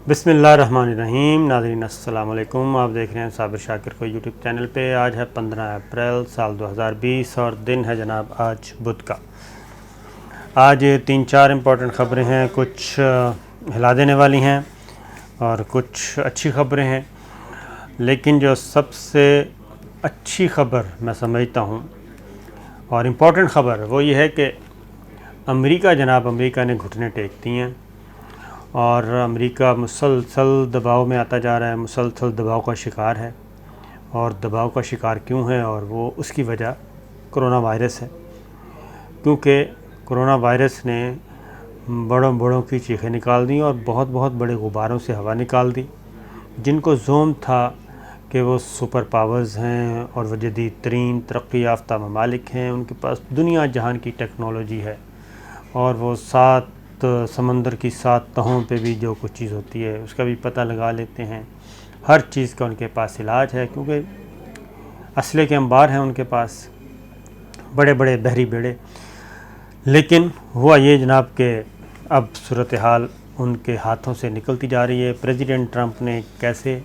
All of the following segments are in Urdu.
بسم اللہ الرحمن الرحیم۔ ناظرین السلام علیکم، آپ دیکھ رہے ہیں صابر شاکر کو یوٹیوب چینل پہ۔ آج ہے 15 اپریل سال 2020 اور دن ہے جناب آج بدھ کا۔ آج 3-4 امپورٹنٹ خبریں ہیں، کچھ ہلا دینے والی ہیں اور کچھ اچھی خبریں ہیں، لیکن جو سب سے اچھی خبر میں سمجھتا ہوں اور امپورٹنٹ خبر وہ یہ ہے کہ امریکہ نے گھٹنے ٹیک دی ہیں اور امریکہ مسلسل دباؤ میں آتا جا رہا ہے، مسلسل دباؤ کا شکار ہے۔ اور دباؤ کا شکار کیوں ہے؟ اور وہ اس کی وجہ کرونا وائرس ہے، کیونکہ کرونا وائرس نے بڑوں کی چیخیں نکال دیں اور بہت بڑے غباروں سے ہوا نکال دی، جن کو زوم تھا کہ وہ سپر پاورز ہیں اور وہ جدید ترین ترقی یافتہ ممالک ہیں، ان کے پاس دنیا جہان کی ٹیکنالوجی ہے اور وہ سمندر کی 7 تہوں پہ بھی جو کچھ چیز ہوتی ہے اس کا بھی پتہ لگا لیتے ہیں۔ ہر چیز کا ان کے پاس علاج ہے، کیونکہ اسلحے کے انبار ہیں ان کے پاس، بڑے بحری بیڑے۔ لیکن ہوا یہ جناب کہ اب صورتحال ان کے ہاتھوں سے نکلتی جا رہی ہے۔ پریزیڈنٹ ٹرمپ نے کیسے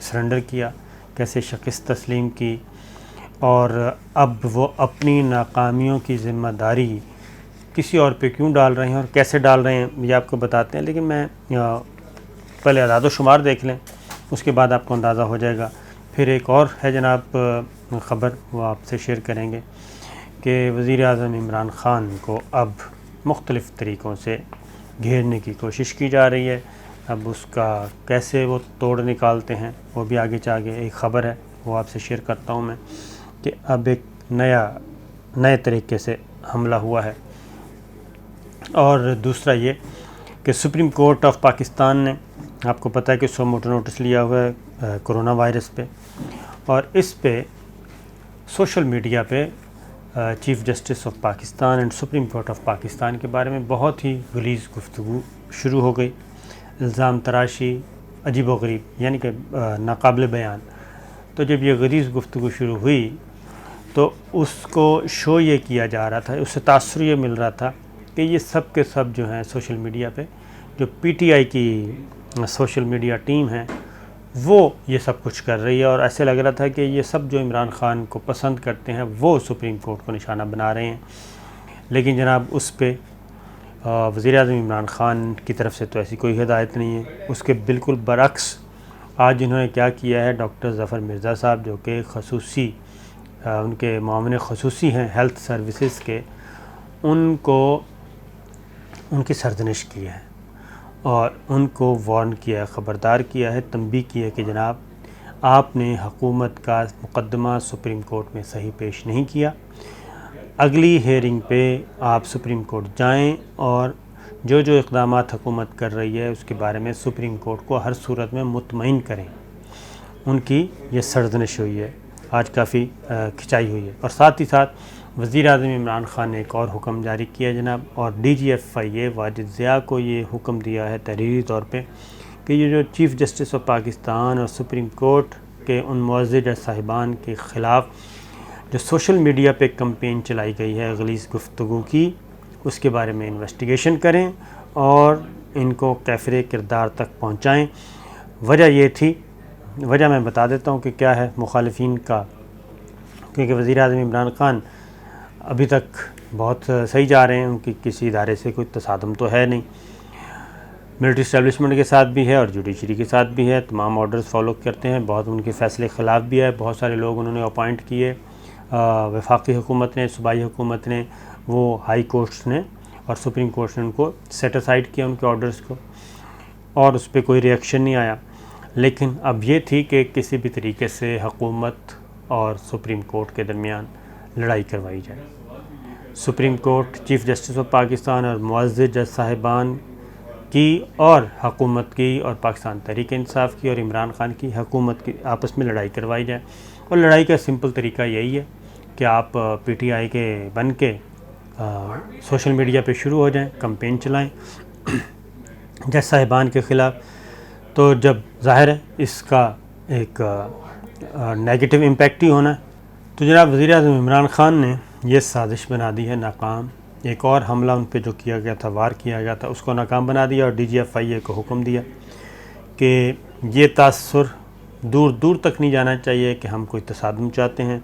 سرنڈر کیا، کیسے شکست تسلیم کی، اور اب وہ اپنی ناکامیوں کی ذمہ داری کسی اور پہ کیوں ڈال رہے ہیں اور کیسے ڈال رہے ہیں یہ آپ کو بتاتے ہیں۔ لیکن میں پہلے اعداد و شمار دیکھ لیں، اس کے بعد آپ کو اندازہ ہو جائے گا۔ پھر ایک اور ہے جناب خبر، وہ آپ سے شیئر کریں گے کہ وزیر اعظم عمران خان کو اب مختلف طریقوں سے گھیرنے کی کوشش کی جا رہی ہے۔ اب اس کا کیسے وہ توڑ نکالتے ہیں وہ بھی آگے ایک خبر ہے، وہ آپ سے شیئر کرتا ہوں میں، کہ اب ایک نئے طریقے سے حملہ ہوا ہے۔ اور دوسرا یہ کہ سپریم کورٹ آف پاکستان نے، آپ کو پتہ ہے کہ 100 موٹر نوٹس لیا ہوا ہے کرونا وائرس پہ، اور اس پہ سوشل میڈیا پہ chief justice of Pakistan and supreme court of Pakistan کے بارے میں بہت ہی غلیظ گفتگو شروع ہو گئی، الزام تراشی عجیب و غریب، یعنی کہ ناقابل بیان۔ تو جب یہ غلیظ گفتگو شروع ہوئی تو اس کو شو یہ کیا جا رہا تھا، اس سے تاثر یہ مل رہا تھا کہ یہ سب کے سب جو ہیں سوشل میڈیا پہ، جو پی ٹی آئی کی سوشل میڈیا ٹیم ہے وہ یہ سب کچھ کر رہی ہے، اور ایسے لگ رہا تھا کہ یہ سب جو عمران خان کو پسند کرتے ہیں وہ سپریم کورٹ کو نشانہ بنا رہے ہیں۔ لیکن جناب اس پہ وزیر اعظم عمران خان کی طرف سے تو ایسی کوئی ہدایت نہیں ہے۔ اس کے بالکل برعکس آج انہوں نے کیا کیا ہے، ڈاکٹر ظفر مرزا صاحب جو کہ ان کے معاون خصوصی ہیں ہیلتھ سروسز کے، ان کی سرزنش کی ہے اور ان کو وارن کیا ہے، خبردار کیا ہے، تنبیہ کی ہے کہ جناب آپ نے حکومت کا مقدمہ سپریم کورٹ میں صحیح پیش نہیں کیا، اگلی ہیئرنگ پہ آپ سپریم کورٹ جائیں اور جو اقدامات حکومت کر رہی ہے اس کے بارے میں سپریم کورٹ کو ہر صورت میں مطمئن کریں۔ ان کی یہ سرزنش ہوئی ہے، آج کافی کھنچائی ہوئی ہے۔ اور ساتھ ہی ساتھ وزیر اعظم عمران خان نے ایک اور حکم جاری کیا جناب، اور ڈی جی ایف آئی اے واجد ضیاء کو یہ حکم دیا ہے تحریری طور پہ کہ یہ جو چیف جسٹس آف پاکستان اور سپریم کورٹ کے ان معزز جج صاحبان کے خلاف جو سوشل میڈیا پہ کمپین چلائی گئی ہے غلیظ گفتگو کی، اس کے بارے میں انویسٹیگیشن کریں اور ان کو کیفر کردار تک پہنچائیں۔ وجہ میں بتا دیتا ہوں کہ کیا ہے مخالفین کا، کیونکہ وزیر اعظم عمران خان ابھی تک بہت صحیح جا رہے ہیں، ان کی کسی ادارے سے کوئی تصادم تو ہے نہیں، ملٹری اسٹیبلشمنٹ کے ساتھ بھی ہے اور جوڈیشری کے ساتھ بھی ہے، تمام آرڈرز فالو کرتے ہیں، بہت ان کے فیصلے خلاف بھی ہے، بہت سارے لوگ انہوں نے اپوائنٹ کیے، وفاقی حکومت نے، صوبائی حکومت نے، وہ ہائی کورٹس نے اور سپریم کورٹ نے ان کو سیٹ اسائڈ کیا ان کے آرڈرز کو، اور اس پہ کوئی ریئیکشن نہیں آیا۔ لیکن اب یہ تھی کہ کسی بھی طریقے سے حکومت اور سپریم کورٹ کے درمیان لڑائی کروائی جائے۔ Supreme court, chief justice of Pakistan اور معزز جج صاحبان کی اور حکومت کی اور پاکستان تحریک انصاف کی اور عمران خان کی حکومت کی آپس میں لڑائی کروائی جائے۔ اور لڑائی کا سمپل طریقہ یہی ہے کہ آپ پی ٹی آئی کے بن کے سوشل میڈیا پہ شروع ہو جائیں، کمپین چلائیں جج صاحبان کے خلاف۔ تو جب ظاہر ہے اس کا ایک نیگیٹو امپیکٹ ہی ہونا ہے، تو جناب وزیر اعظم عمران خان نے یہ سازش بنا دی ہے ناکام، ایک اور حملہ ان پہ جو کیا گیا تھا، وار کیا گیا تھا، اس کو ناکام بنا دیا اور ڈی جی ایف آئی اے کو حکم دیا کہ یہ تاثر دور دور تک نہیں جانا چاہیے کہ ہم کوئی تصادم چاہتے ہیں،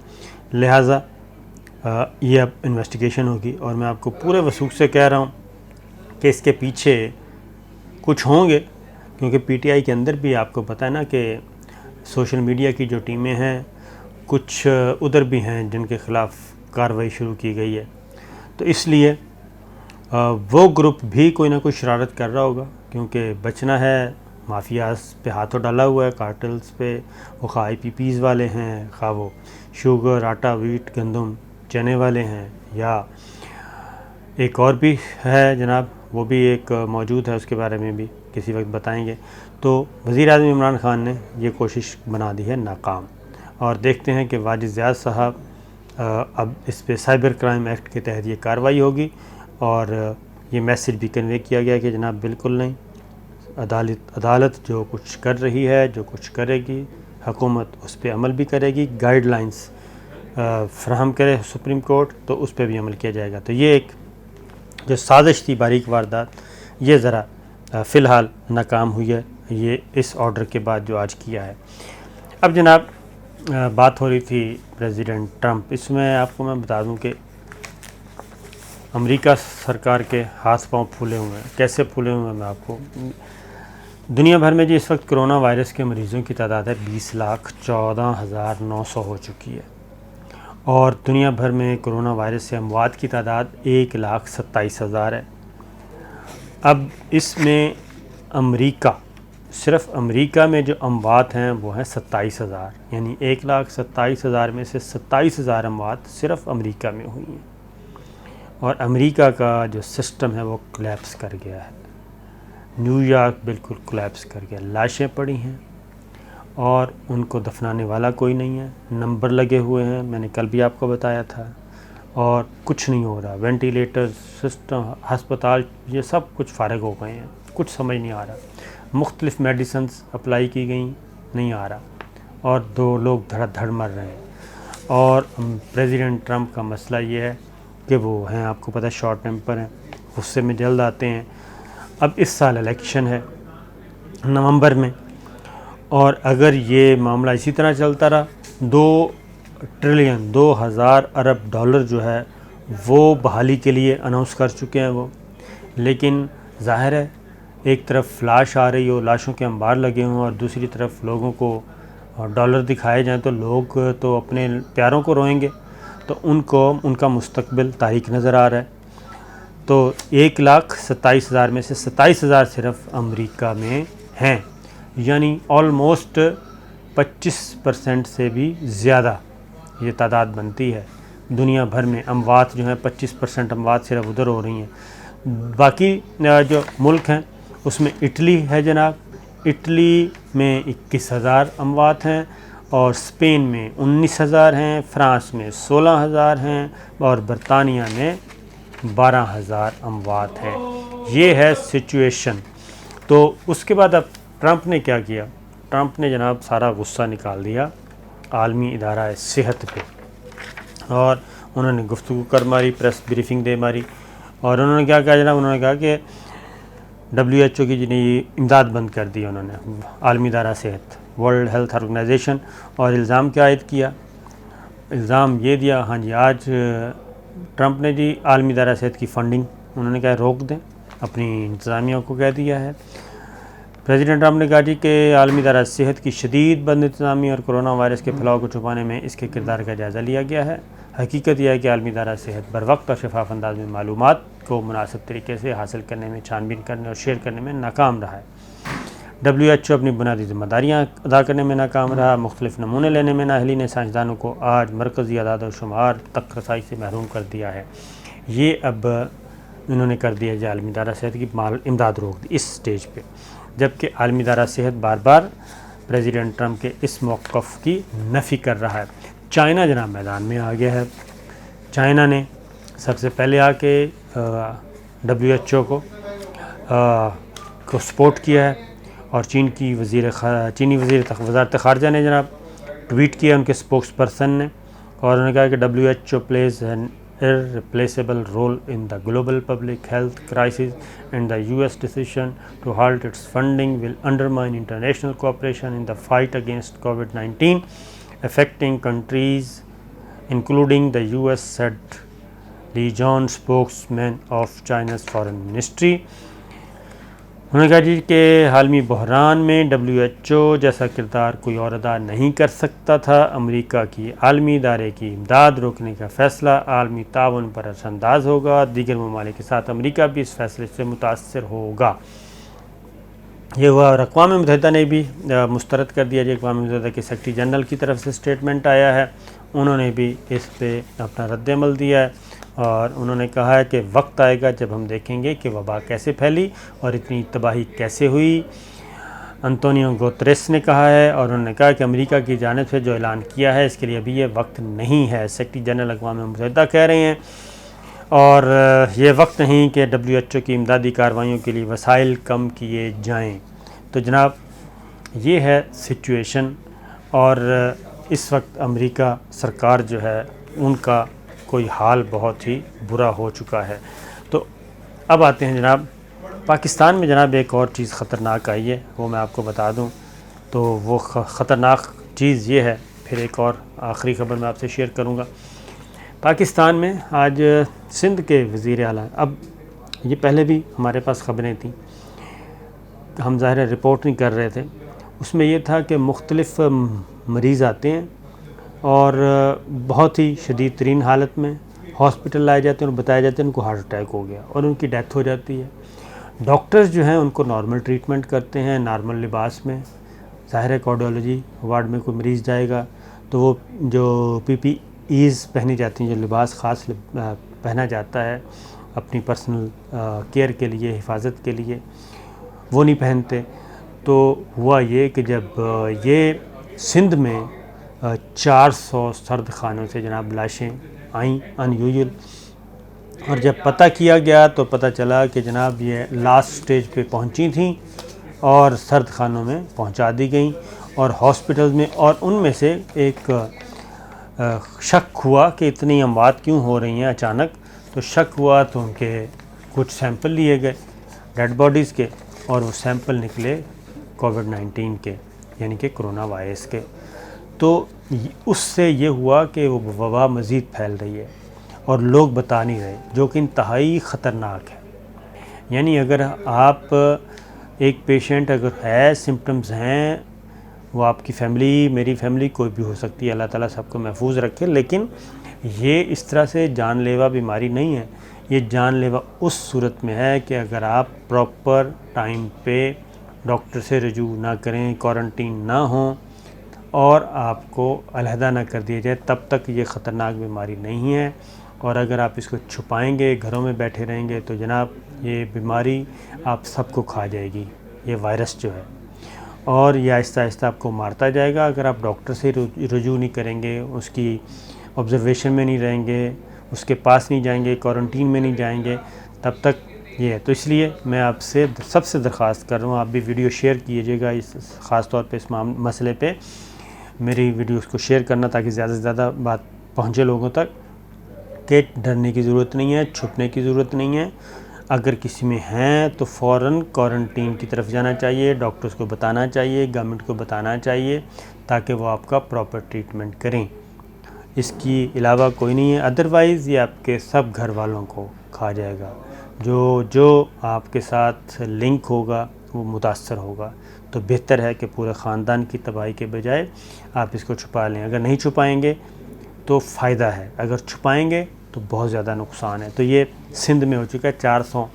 لہٰذا یہ اب انویسٹیگیشن ہوگی، اور میں آپ کو پورے وثوق سے کہہ رہا ہوں کہ اس کے پیچھے کچھ ہوں گے، کیونکہ پی ٹی آئی کے اندر بھی آپ کو پتہ ہے نا کہ سوشل میڈیا کی جو ٹیمیں ہیں کچھ ادھر بھی ہیں جن کے خلاف کارروائی شروع کی گئی ہے، تو اس لیے وہ گروپ بھی کوئی نہ کوئی شرارت کر رہا ہوگا، کیونکہ بچنا ہے، مافیاز پہ ہاتھوں ڈالا ہوا ہے، کارٹلز پہ، وہ خواہ آئی پی پیز والے ہیں، خواہ وہ شوگر، آٹا، ویٹ، گندم، چنے والے ہیں، یا ایک اور بھی ہے جناب، وہ بھی ایک موجود ہے، اس کے بارے میں بھی کسی وقت بتائیں گے۔ تو وزیر اعظم عمران خان نے یہ کوشش بنا دی ہے ناکام، اور دیکھتے ہیں کہ واجد زیاد صاحب اب اس پہ سائبر کرائم ایکٹ کے تحت یہ کارروائی ہوگی، اور یہ میسج بھی کنوے کیا گیا کہ جناب بالکل نہیں، عدالت جو کچھ کر رہی ہے، جو کچھ کرے گی، حکومت اس پہ عمل بھی کرے گی، گائیڈ لائنز فراہم کرے سپریم کورٹ تو اس پہ بھی عمل کیا جائے گا۔ تو یہ ایک جو سازش تھی، باریک واردات، یہ ذرا فی الحال ناکام ہوئی ہے، یہ اس آرڈر کے بعد جو آج کیا ہے۔ اب جناب بات ہو رہی تھی پریزیڈنٹ ٹرمپ، اس میں آپ کو میں بتا دوں کہ امریکہ سرکار کے ہاتھ پاؤں پھولے ہوئے ہیں۔ کیسے پھولے ہوئے ہیں میں آپ کو، دنیا بھر میں جی اس وقت کرونا وائرس کے مریضوں کی تعداد ہے 20,14,900 ہو چکی ہے، اور دنیا بھر میں کرونا وائرس سے اموات کی تعداد 1,27,000 ہے۔ اب اس میں امریکہ، صرف امریکہ میں جو اموات ہیں وہ ہیں 27,000، یعنی 1,27,000 میں سے 27,000 اموات صرف امریکہ میں ہوئی ہیں، اور امریکہ کا جو سسٹم ہے وہ کولیپس کر گیا ہے۔ نیو یارک بالکل کولیپس کر گیا، لاشیں پڑی ہیں اور ان کو دفنانے والا کوئی نہیں ہے، نمبر لگے ہوئے ہیں، میں نے کل بھی آپ کو بتایا تھا، اور کچھ نہیں ہو رہا، وینٹیلیٹر سسٹم، ہسپتال، یہ سب کچھ فارغ ہو گئے ہیں، کچھ سمجھ نہیں آ رہا، مختلف میڈیسنز اپلائی کی گئیں، نہیں آ رہا، اور 2 لوگ دھڑ دھڑ مر رہے ہیں۔ اور پریزیڈنٹ ٹرمپ کا مسئلہ یہ ہے کہ وہ ہیں، آپ کو پتہ ہے، شارٹ ٹیمپر ہیں، غصے میں جلد آتے ہیں۔ اب اس سال الیکشن ہے نومبر میں، اور اگر یہ معاملہ اسی طرح چلتا رہا، 2,000 ارب ڈالر جو ہے وہ بحالی کے لیے اناؤنس کر چکے ہیں وہ، لیکن ظاہر ہے ایک طرف لاش آ رہی ہو، لاشوں کے انبار لگے ہوں، اور دوسری طرف لوگوں کو ڈالر دکھائے جائیں تو لوگ تو اپنے پیاروں کو روئیں گے، تو ان کا مستقبل تاریک نظر آ رہا ہے۔ تو 1,27,000 میں سے 27,000 صرف امریکہ میں ہیں، یعنی آلموسٹ 25% سے بھی زیادہ یہ تعداد بنتی ہے۔ دنیا بھر میں اموات جو ہیں 25% اموات صرف ادھر ہو رہی ہیں۔ باقی جو ملک ہیں اس میں اٹلی ہے جناب، اٹلی میں 21,000 اموات ہیں، اور اسپین میں 19,000 ہیں، فرانس میں 16,000 ہیں، اور برطانیہ میں 12,000 اموات ہیں۔ یہ ہے سچویشن۔ تو اس کے بعد اب ٹرمپ نے کیا کیا؟ ٹرمپ نے جناب سارا غصہ نکال دیا عالمی ادارہ صحت پہ، اور انہوں نے گفتگو کر ماری، پریس بریفنگ دے ماری، اور انہوں نے کیا کہا جناب، انہوں نے کہا کہ WHO کی جنہیں امداد بند کر دی انہوں نے، عالمی ادارہ صحت، ورلڈ ہیلتھ آرگنائزیشن، اور الزام کیا عائد کیا؟ الزام یہ دیا، ہاں جی، آج ٹرمپ نے جی عالمی ادارہ صحت کی فنڈنگ انہوں نے کہا روک دیں، اپنی انتظامیہ کو کہہ دیا ہے۔ پریزیڈنٹ ٹرمپ نے کہا جی کہ عالمی ادارہ صحت کی شدید بد انتظامی اور کرونا وائرس کے پھیلاؤ کو چھپانے میں اس کے کردار کا جائزہ لیا گیا ہے۔ حقیقت یہ ہے کہ عالمی ادارہ صحت بر وقت اور شفاف انداز میں معلومات کو مناسب طریقے سے حاصل کرنے میں، چھان بین کرنے اور شیئر کرنے میں ناکام رہا ہے۔ WHO اپنی بنیادی ذمہ داریاں ادا کرنے میں ناکام رہا، مختلف نمونے لینے میں نااہلی نے سائنسدانوں کو آج مرکزی اعداد و شمار تک رسائی سے محروم کر دیا ہے۔ یہ اب انہوں نے کر دیا عالمی ادارہ صحت کی امداد روک دی اس سٹیج پہ، جبکہ عالمی ادارہ صحت بار بار پریزیڈنٹ ٹرمپ کے اس موقف کی نفی کر رہا ہے۔ چائنا جناب میدان میں آ گیا ہے، چائنا نے سب سے پہلے آ کے WHO کو سپورٹ کیا ہے، اور چینی وزارت خارجہ نے جناب ٹویٹ کیا ان کے سپوکس پرسن نے، اور انہوں نے کہا کہ WHO please irreplaceable role in the global public health crisis, and the US decision to halt its funding will undermine international cooperation in the fight against COVID-19 affecting countries including the US, said Li Jian, spokesman of China's foreign ministry. انہوں نے کہا جی کہ عالمی بحران میں WHO جیسا کردار کوئی اور ادا نہیں کر سکتا تھا. امریکہ کی عالمی ادارے کی امداد روکنے کا فیصلہ عالمی تعاون پر اثر انداز ہوگا. دیگر ممالک کے ساتھ امریکہ بھی اس فیصلے سے متاثر ہوگا. یہ ہوا اور اقوام متحدہ نے بھی مسترد کر دیا. جی اقوام متحدہ کے سیکرٹری جنرل کی طرف سے اسٹیٹمنٹ آیا ہے, انہوں نے بھی اس پہ اپنا رد عمل دیا ہے اور انہوں نے کہا ہے کہ وقت آئے گا جب ہم دیکھیں گے کہ وبا کیسے پھیلی اور اتنی تباہی کیسے ہوئی. انتونیو گوتریس نے کہا ہے اور انہوں نے کہا کہ امریکہ کی جانب سے جو اعلان کیا ہے اس کے لیے ابھی یہ وقت نہیں ہے. سیکرٹری جنرل اقوام متحدہ کہہ رہے ہیں اور یہ وقت نہیں کہ WHO کی امدادی کارروائیوں کے لیے وسائل کم کیے جائیں. تو جناب یہ ہے سچویشن اور اس وقت امریکہ سرکار جو ہے ان کا کوئی حال بہت ہی برا ہو چکا ہے. تو اب آتے ہیں جناب پاکستان میں. جناب ایک اور چیز خطرناک آئی ہے, وہ میں آپ کو بتا دوں. تو وہ خطرناک چیز یہ ہے, پھر ایک اور آخری خبر میں آپ سے شیئر کروں گا. پاکستان میں آج سندھ کے وزیر اعلیٰ, اب یہ پہلے بھی ہمارے پاس خبریں تھیں, ہم ظاہر رپورٹ نہیں کر رہے تھے. اس میں یہ تھا کہ مختلف مریض آتے ہیں اور بہت ہی شدید ترین حالت میں ہاسپٹل لائے جاتے ہیں اور بتایا جاتا ہے ان کو ہارٹ اٹیک ہو گیا اور ان کی ڈیتھ ہو جاتی ہے. ڈاکٹرز جو ہیں ان کو نارمل ٹریٹمنٹ کرتے ہیں نارمل لباس میں. ظاہر ہے کارڈیولوجی وارڈ میں کوئی مریض جائے گا تو وہ جو PPEs پہنی جاتی ہیں, جو لباس خاص پہنا جاتا ہے اپنی پرسنل کیئر کے لیے, حفاظت کے لیے, وہ نہیں پہنتے. تو ہوا یہ کہ جب یہ سندھ میں 400 سرد خانوں سے جناب لاشیں آئیں ان یوزول, اور جب پتہ کیا گیا تو پتہ چلا کہ جناب یہ لاسٹ سٹیج پہ پہنچی تھیں اور سرد خانوں میں پہنچا دی گئیں اور ہاسپٹلز میں. اور ان میں سے ایک شک ہوا کہ اتنی اموات کیوں ہو رہی ہیں اچانک. تو شک ہوا تو ان کے کچھ سیمپل لیے گئے ڈیڈ باڈیز کے اور وہ سیمپل نکلے COVID-19 کے, یعنی کہ کرونا وائرس کے. تو اس سے یہ ہوا کہ وہ وبا مزید پھیل رہی ہے اور لوگ بتا نہیں رہے, جو کہ انتہائی خطرناک ہے. یعنی اگر آپ ایک پیشنٹ اگر ہے, سمپٹمز ہیں, وہ آپ کی فیملی, میری فیملی, کوئی بھی ہو سکتی ہے, اللہ تعالیٰ سب کو محفوظ رکھے, لیکن یہ اس طرح سے جان لیوا بیماری نہیں ہے. یہ جان لیوا اس صورت میں ہے کہ اگر آپ پراپر ٹائم پہ ڈاکٹر سے رجوع نہ کریں, کوارنٹین نہ ہوں اور آپ کو علیحدہ نہ کر دیا جائے, تب تک یہ خطرناک بیماری نہیں ہے. اور اگر آپ اس کو چھپائیں گے, گھروں میں بیٹھے رہیں گے, تو جناب یہ بیماری آپ سب کو کھا جائے گی, یہ وائرس جو ہے, اور یہ آہستہ آہستہ آپ کو مارتا جائے گا. اگر آپ ڈاکٹر سے رجوع نہیں کریں گے, اس کی آبزرویشن میں نہیں رہیں گے, اس کے پاس نہیں جائیں گے, کوارنٹین میں نہیں جائیں گے, تب تک یہ ہے. تو اس لیے میں آپ سے سب سے درخواست کر رہا ہوں, آپ بھی ویڈیو شیئر کیجیے گا, اس خاص طور پہ اس مسئلے پہ میری ویڈیوز کو شیئر کرنا تاکہ زیادہ سے زیادہ بات پہنچے لوگوں تک کہ ڈرنے کی ضرورت نہیں ہے, چھپنے کی ضرورت نہیں ہے. اگر کسی میں ہیں تو فوراً کوارنٹین کی طرف جانا چاہیے, ڈاکٹرز کو بتانا چاہیے, گورنمنٹ کو بتانا چاہیے تاکہ وہ آپ کا پراپر ٹریٹمنٹ کریں. اس کی علاوہ کوئی نہیں ہے, ادروائز یہ آپ کے سب گھر والوں کو کھا جائے گا. جو آپ کے ساتھ لنک ہوگا وہ متاثر ہوگا. تو بہتر ہے کہ پورے خاندان کی تباہی کے بجائے آپ اس کو چھپا لیں. اگر نہیں چھپائیں گے تو فائدہ ہے, اگر چھپائیں گے تو بہت زیادہ نقصان ہے. تو یہ سندھ میں ہو چکا ہے. 400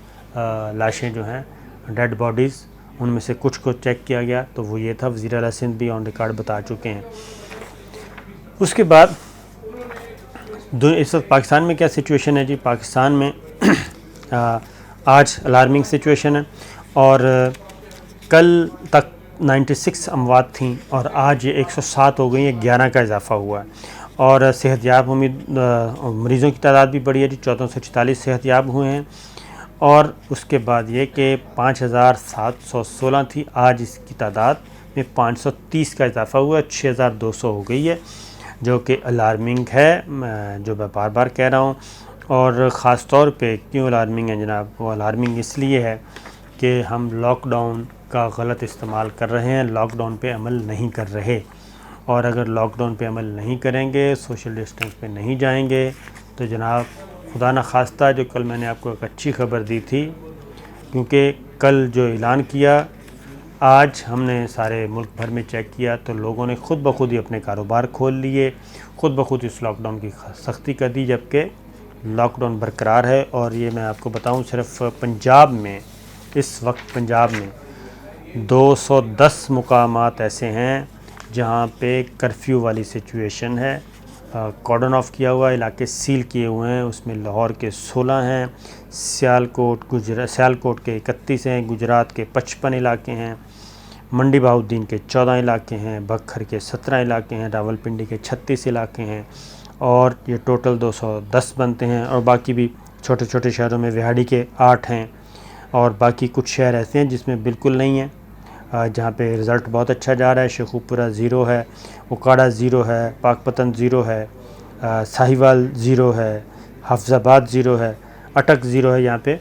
لاشیں جو ہیں ڈیڈ باڈیز, ان میں سے کچھ کو چیک کیا گیا تو وہ یہ تھا. وزیر اعلیٰ سندھ بھی آن ریکارڈ بتا چکے ہیں. اس کے بعد اس وقت پاکستان میں کیا سچویشن ہے جی؟ پاکستان میں آج الارمنگ سچویشن ہے اور کل تک 96 اموات تھیں اور آج یہ 107 ہو گئی ہیں, 11 کا اضافہ ہوا ہے. اور صحت یاب مریضوں کی تعداد بھی بڑھی ہے جی, 1446 صحت یاب ہوئے ہیں. اور اس کے بعد یہ کہ 5716 تھی, آج اس کی تعداد میں 530 کا اضافہ ہوا ہے, 6200 ہو گئی ہے, جو کہ الارمنگ ہے, جو میں بار بار کہہ رہا ہوں. اور خاص طور پہ کیوں الارمنگ ہے جناب؟ وہ الارمنگ اس لیے ہے کہ ہم لاک ڈاؤن کا غلط استعمال کر رہے ہیں، لاک ڈاؤن پہ عمل نہیں کر رہے، اور اگر لاک ڈاؤن پہ عمل نہیں کریں گے، سوشل ڈسٹینس پہ نہیں جائیں گے تو جناب خدا نخواستہ، جو کل میں نے آپ کو ایک اچھی خبر دی تھی، کیونکہ کل جو اعلان کیا، آج ہم نے سارے ملک بھر میں چیک کیا تو لوگوں نے خود بخود ہی اپنے کاروبار کھول لیے، خود بخود اس لاک ڈاؤن کی سختی کر دی، جبکہ لاک ڈاؤن برقرار ہے۔ اور یہ میں آپ کو بتاؤں، صرف پنجاب میں اس وقت پنجاب میں 210 مقامات ایسے ہیں جہاں پہ کرفیو والی سچویشن ہے، کارڈن آف کیا ہوا، علاقے سیل کیے ہوئے ہیں۔ اس میں لاہور کے 16 ہیں، سیالکوٹ کے 31 ہیں، گجرات کے 55 علاقے ہیں، منڈی بہاؤالدین کے 14 علاقے ہیں، بکھر کے 17 علاقے ہیں، راولپنڈی کے 36 علاقے ہیں، اور یہ ٹوٹل 210 بنتے ہیں۔ اور باقی بھی چھوٹے چھوٹے شہروں میں وہاڑی کے 8 ہیں، اور باقی کچھ شہر ایسے ہیں جس میں بالکل نہیں ہیں، جہاں پہ رزلٹ بہت اچھا جا رہا ہے۔ شیخوپورہ 0 ہے، اوکاڑا 0 ہے، پاک پتن 0 ہے، ساہیوال 0 ہے، حفظ آباد 0 ہے، اٹک 0 ہے۔ یہاں پہ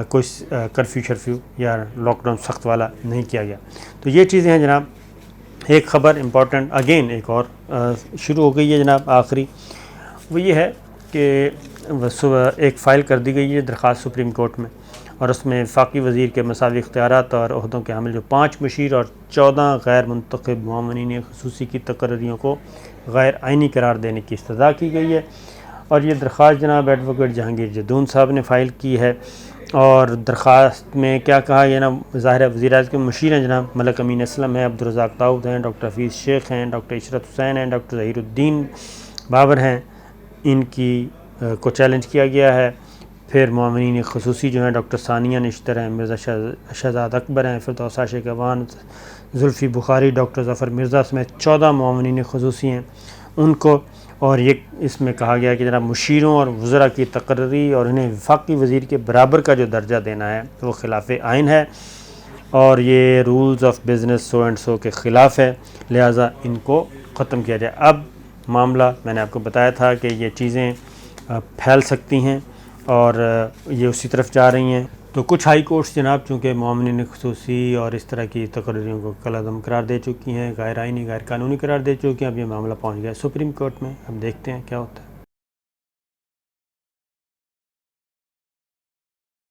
کوئی کرفیو شرفیو یا لاک ڈاؤن سخت والا نہیں کیا گیا۔ تو یہ چیزیں ہیں جناب۔ ایک خبر امپورٹنٹ اگین ایک اور شروع ہو گئی ہے جناب، آخری، وہ یہ ہے کہ ایک فائل کر دی گئی ہے درخواست سپریم کورٹ میں، اور اس میں وفاقی وزیر کے مساوی اختیارات اور عہدوں کے حامل جو 5 مشیر اور 14 غیر منتخب معاونین خصوصی کی تقرریوں کو غیر آئینی قرار دینے کی استدعا کی گئی ہے۔ اور یہ درخواست جناب ایڈوکیٹ جہانگیر جدون صاحب نے فائل کی ہے، اور درخواست میں کیا کہا گیا نا، ظاہر وزیر اعظم کے مشیر ہیں جناب، ملک امین اسلم ہیں، عبدالرزاق داؤد ہیں، ڈاکٹر حفیظ شیخ ہیں، ڈاکٹر عشرت حسین ہیں، ڈاکٹر ظہیر الدین بابر ہیں، ان کی کو چیلنج کیا گیا ہے۔ پھر معاونین خصوصی جو ہیں ڈاکٹر ثانیہ نشتر ہیں، مرزا شہزاد اکبر ہیں، فردوس عاشق اعوان، زلفی بخاری، ڈاکٹر ظفر مرزا سمیت 14 معاونین خصوصی ہیں ان کو۔ اور یہ اس میں کہا گیا کہ جناب مشیروں اور وزراء کی تقرری اور انہیں وفاقی وزیر کے برابر کا جو درجہ دینا ہے وہ خلاف آئین ہے، اور یہ rules of business so and so کے خلاف ہے، لہٰذا ان کو ختم کیا جائے۔ اب معاملہ میں نے آپ کو بتایا تھا کہ یہ چیزیں پھیل سکتی ہیں اور یہ اسی طرف جا رہی ہیں۔ تو کچھ ہائی کورٹس جناب چونکہ معاونین خصوصی اور اس طرح کی تقرریوں کو کالعدم قرار دے چکی ہیں، غیر آئینی غیر قانونی قرار دے چکی ہیں، اب یہ معاملہ پہنچ گیا سپریم کورٹ میں، اب دیکھتے ہیں کیا ہوتا ہے۔